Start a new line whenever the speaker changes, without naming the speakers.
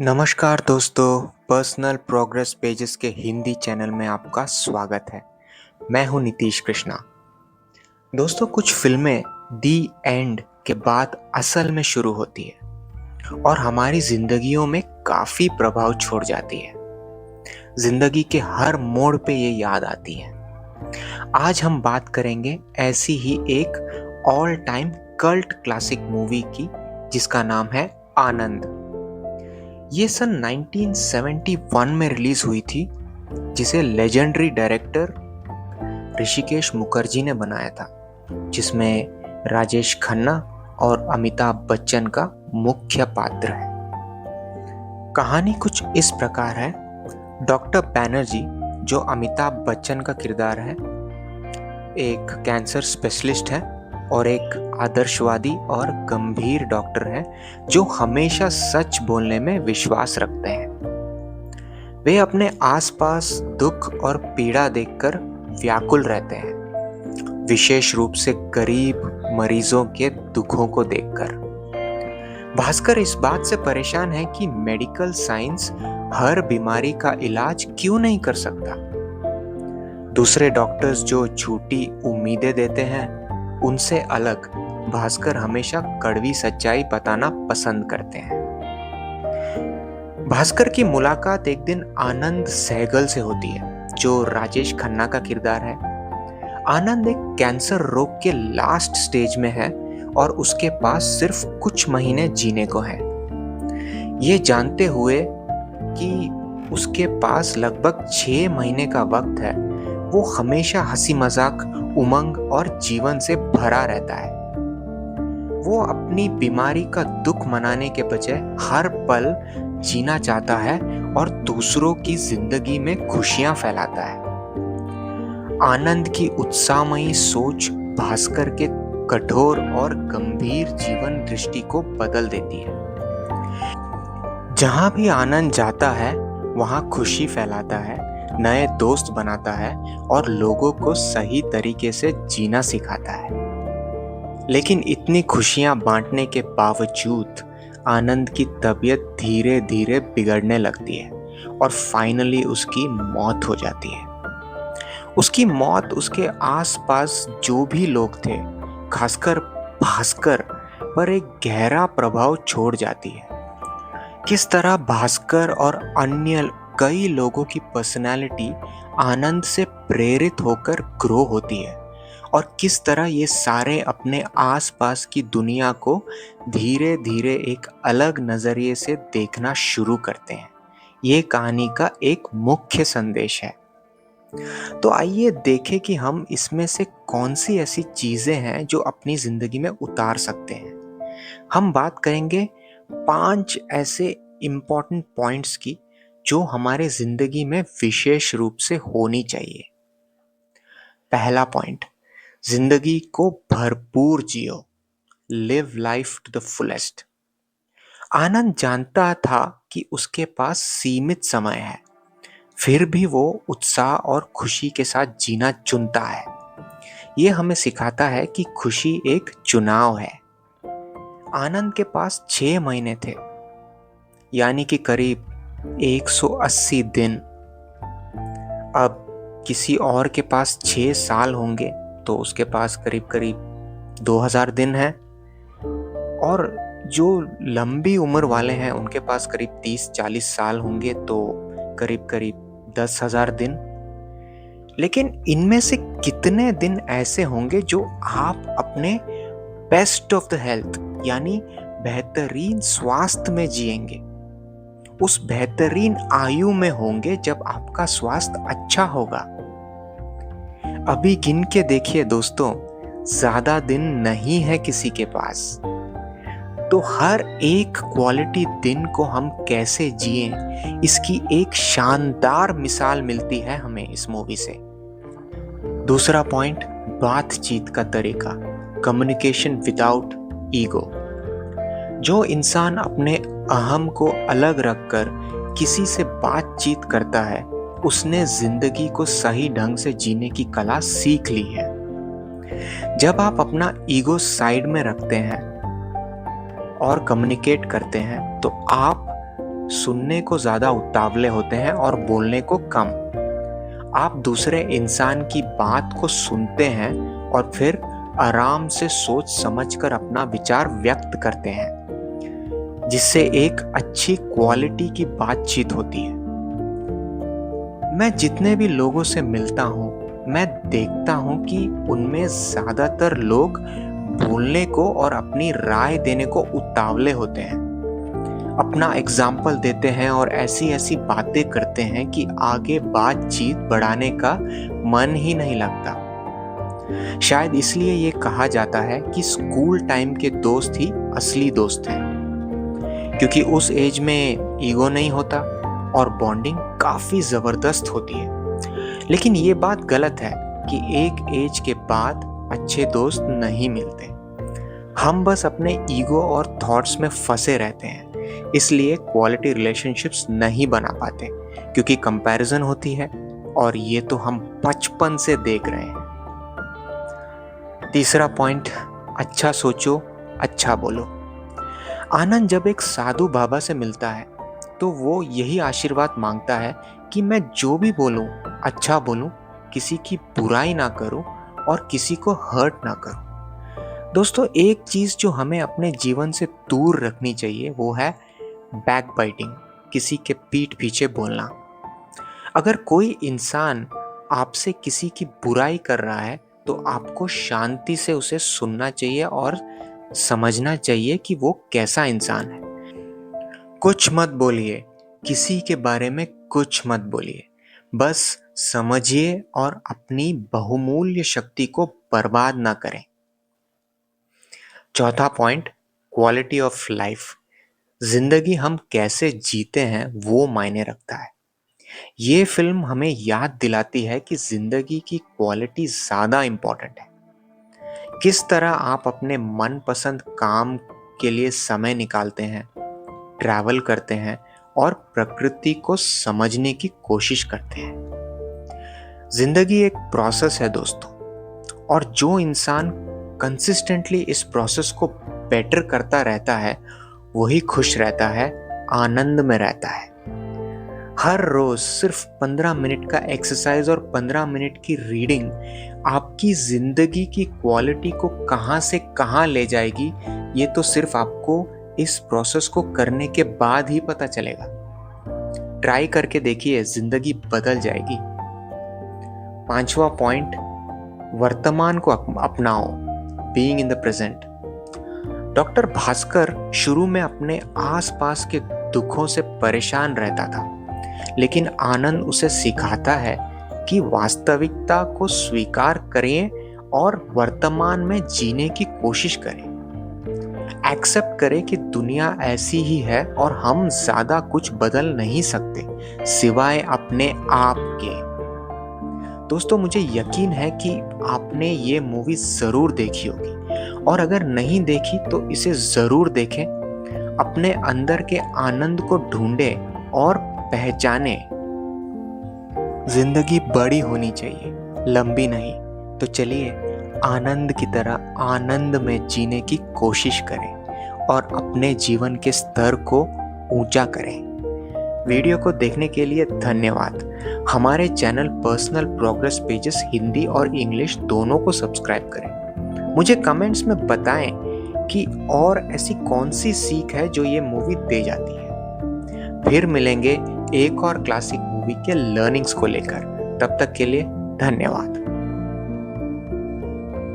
नमस्कार दोस्तों, personal progress pages के हिंदी चैनल में आपका स्वागत है। मैं हूं नीतीश कृष्णा। दोस्तों, कुछ फिल्में दी एंड के बाद असल में शुरू होती है और हमारी जिंदगियों में काफी प्रभाव छोड़ जाती है। जिंदगी के हर मोड़ पे ये याद आती है। आज हम बात करेंगे ऐसी ही एक all time cult classic movie की, जिसका नाम है आनंद। ये सन 1971 में रिलीज हुई थी, जिसे लेजेंडरी डायरेक्टर ऋषिकेश मुखर्जी ने बनाया था, जिसमें राजेश खन्ना और अमिताभ बच्चन का मुख्य पात्र है। कहानी कुछ इस प्रकार है। डॉक्टर बैनर्जी, जो अमिताभ बच्चन का किरदार है, एक कैंसर स्पेशलिस्ट है और एक आदर्शवादी और गंभीर डॉक्टर है जो हमेशा सच बोलने में विश्वास रखते हैं। वे अपने आसपास दुख और पीड़ा देखकर व्याकुल रहते हैं, विशेष रूप से गरीब मरीजों के दुखों को देखकर। भास्कर इस बात से परेशान है कि मेडिकल साइंस हर बीमारी का इलाज क्यों नहीं कर सकता। दूसरे डॉक्टर्स जो झूठी उम्मीदें देते हैं, उनसे अलग भास्कर हमेशा कड़वी सच्चाई बताना पसंद करते हैं। भास्कर की मुलाकात एक दिन आनंद सहगल से होती है, जो राजेश खन्ना का किरदार है। आनंद एक कैंसर रोग के लास्ट स्टेज में है और उसके पास सिर्फ कुछ महीने जीने को है। ये जानते हुए कि उसके पास लगभग 6 महीने का वक्त है, वो हमेशा हंसी मजाक, उमंग और जीवन से भरा रहता है। वो अपनी बीमारी का दुख मनाने के बजाय हर पल जीना चाहता है और दूसरों की जिंदगी में खुशियां फैलाता है। आनंद की उत्साहमयी सोच भास्कर के कठोर और गंभीर जीवन दृष्टि को बदल देती है। जहां भी आनंद जाता है, वहां खुशी फैलाता है, नए दोस्त बनाता है और लोगों को सही तरीके से जीना सिखाता है। लेकिन इतनी खुशियां बांटने के बावजूद आनंद की तबीयत धीरे धीरे बिगड़ने लगती है और फाइनली उसकी मौत हो जाती है। उसकी मौत उसके आसपास जो भी लोग थे, खासकर भास्कर, पर एक गहरा प्रभाव छोड़ जाती है। किस तरह भास्कर और अन्य कई लोगों की पर्सनालिटी आनंद से प्रेरित होकर ग्रो होती है और किस तरह ये सारे अपने आसपास की दुनिया को धीरे धीरे एक अलग नजरिए से देखना शुरू करते हैं। ये कहानी का एक मुख्य संदेश है। तो आइए देखें कि हम इसमें से कौन सी ऐसी चीजें हैं जो अपनी जिंदगी में उतार सकते हैं। हम बात करेंगे 5 ऐसे इंपॉर्टेंट पॉइंट्स की, जो हमारे जिंदगी में विशेष रूप से होनी चाहिए। पहला पॉइंट, जिंदगी को भरपूर जियो, live life to the fullest. Anand जानता था कि उसके पास सीमित समय है, फिर भी वो उत्साह और खुशी के साथ जीना चुनता है। ये हमें सिखाता है कि खुशी एक चुनाव है। आनंद के पास 6 महीने थे, यानी कि करीब 180 दिन। अब किसी और के पास 6 साल होंगे तो उसके पास करीब करीब 2000 दिन है, और जो लंबी उम्र वाले हैं उनके पास करीब 30-40 साल होंगे तो करीब करीब 10,000 दिन। लेकिन इनमें से कितने दिन ऐसे होंगे जो आप अपने बेस्ट ऑफ द हेल्थ, यानी बेहतरीन स्वास्थ्य में जिएंगे, उस बेहतरीन आयु में होंगे जब आपका स्वास्थ्य अच्छा होगा। अभी गिन के देखिए दोस्तों, ज्यादा दिन नहीं है किसी के पास। तो हर एक क्वालिटी दिन को हम कैसे जिएं, इसकी एक शानदार मिसाल मिलती है हमें इस मूवी से। दूसरा पॉइंट, बातचीत का तरीका, कम्युनिकेशन विदाउट ईगो। जो इंसान अपने अहम को अलग रखकर किसी से बातचीत करता है, उसने जिंदगी को सही ढंग से जीने की कला सीख ली है। जब आप अपना ईगो साइड में रखते हैं और कम्युनिकेट करते हैं, तो आप सुनने को ज़्यादा उतावले होते हैं और बोलने को कम। आप दूसरे इंसान की बात को सुनते हैं और फिर आराम से सोच समझकर अपना विचार व्यक्त करते हैं, जिससे एक अच्छी क्वालिटी की बातचीत होती है। मैं जितने भी लोगों से मिलता हूँ, मैं देखता हूँ कि उनमें ज़्यादातर लोग बोलने को और अपनी राय देने को उतावले होते हैं, अपना एग्जाम्पल देते हैं और ऐसी ऐसी बातें करते हैं कि आगे बातचीत बढ़ाने का मन ही नहीं लगता। शायद इसलिए ये कहा जाता है कि स्कूल टाइम के दोस्त ही असली दोस्त हैं, क्योंकि उस एज में ईगो नहीं होता और बॉन्डिंग काफ़ी ज़बरदस्त होती है। लेकिन ये बात गलत है कि एक एज के बाद अच्छे दोस्त नहीं मिलते। हम बस अपने ईगो और थॉट्स में फंसे रहते हैं, इसलिए क्वालिटी रिलेशनशिप्स नहीं बना पाते, क्योंकि कंपैरिजन होती है और ये तो हम बचपन से देख रहे हैं। तीसरा पॉइंट, अच्छा सोचो, अच्छा बोलो। आनंद जब एक साधु बाबा से मिलता है तो वो यही आशीर्वाद मांगता है कि मैं जो भी बोलूं अच्छा बोलूं, किसी की बुराई ना करूं और किसी को हर्ट ना करूं। दोस्तों, एक चीज जो हमें अपने जीवन से दूर रखनी चाहिए वो है बैक बाइटिंग, किसी के पीठ पीछे बोलना। अगर कोई इंसान आपसे किसी की बुराई कर रहा है तो आपको शांति से उसे सुनना चाहिए और समझना चाहिए कि वो कैसा इंसान है। कुछ मत बोलिए, किसी के बारे में कुछ मत बोलिए, बस समझिए और अपनी बहुमूल्य शक्ति को बर्बाद ना करें। चौथा पॉइंट, क्वालिटी ऑफ लाइफ। जिंदगी हम कैसे जीते हैं वो मायने रखता है। ये फिल्म हमें याद दिलाती है कि जिंदगी की क्वालिटी ज़्यादा इम्पोर्टेंट है। किस तरह आप अपने मनपसंद काम के लिए समय निकालते हैं, ट्रैवल करते हैं और प्रकृति को समझने की कोशिश करते हैं। जिंदगी एक प्रोसेस है दोस्तों, और जो इंसान कंसिस्टेंटली इस प्रोसेस को बेटर करता रहता है वही खुश रहता है, आनंद में रहता है। हर रोज सिर्फ 15 मिनट का एक्सरसाइज और 15 मिनट की रीडिंग आपकी जिंदगी की क्वालिटी को कहां से कहां ले जाएगी, ये तो सिर्फ आपको इस प्रोसेस को करने के बाद ही पता चलेगा। ट्राई करके देखिए, जिंदगी बदल जाएगी। पांचवा पॉइंट, वर्तमान को अपनाओ, being in the present. Doctor Bhaskar शुरू में अपने आसपास के दुखों से परेशान रहता था, लेकिन आनंद उसे सिखाता है कि वास्तविकता को स्वीकार करें और वर्तमान में जीने की कोशिश करें। एक्सेप्ट करें कि दुनिया ऐसी ही है और हम ज्यादा कुछ बदल नहीं सकते सिवाय अपने आप के। दोस्तों, मुझे यकीन है कि आपने ये मूवी जरूर देखी होगी, और अगर नहीं देखी तो इसे जरूर देखें। अपने अंदर के आनंद को ढूंढें और पहचाने। जिंदगी बड़ी होनी चाहिए, लंबी नहीं। तो चलिए आनंद की तरह आनंद में जीने की कोशिश करें और अपने जीवन के स्तर को ऊंचा करें। वीडियो को देखने के लिए धन्यवाद। हमारे channel personal progress pages Hindi और इंग्लिश दोनों को सब्सक्राइब करें। मुझे कमेंट्स में बताएं कि और ऐसी कौन सी सीख है जो ये मूवी दे जाती है। फिर मिलेंगे एक और क्लासिक मूवी के लर्निंग्स को लेकर। तब तक के लिए धन्यवाद।